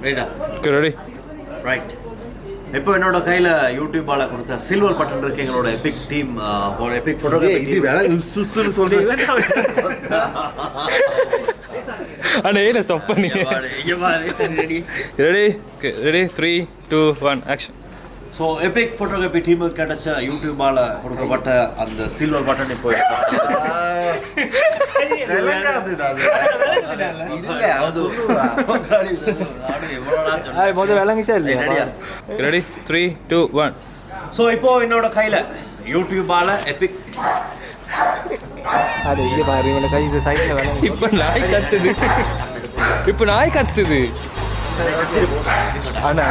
ரைட்டா? Okay ready. Right. இப்போ என்னோட கையில் யூடியூப்பால் கொடுத்த சில்வர் பட்டன் இருக்கு. எங்களோட எபிக் டீம் எபிக் ஃபோட்டோகிராஃபி இது வேலை சுசுன்னு சொல்றேன். அண்ணா ஏன் ஸ்டாப் பண்ணி ready ready 3 2 1 action. So Epic photography டீமுக்கு கிடைச்ச யூடியூப்பால் கொடுக்கப்பட்ட அந்த சில்வர் பட்டன் இப்போ ரெடி 3 2 1. ஸோ இப்போ என்னோட கையில் யூடியூப்பால் எபிக் அது இங்கே பாரு இவனை கை இது சைடில் வேலை. இப்போ நாய் கத்துது. அண்ணா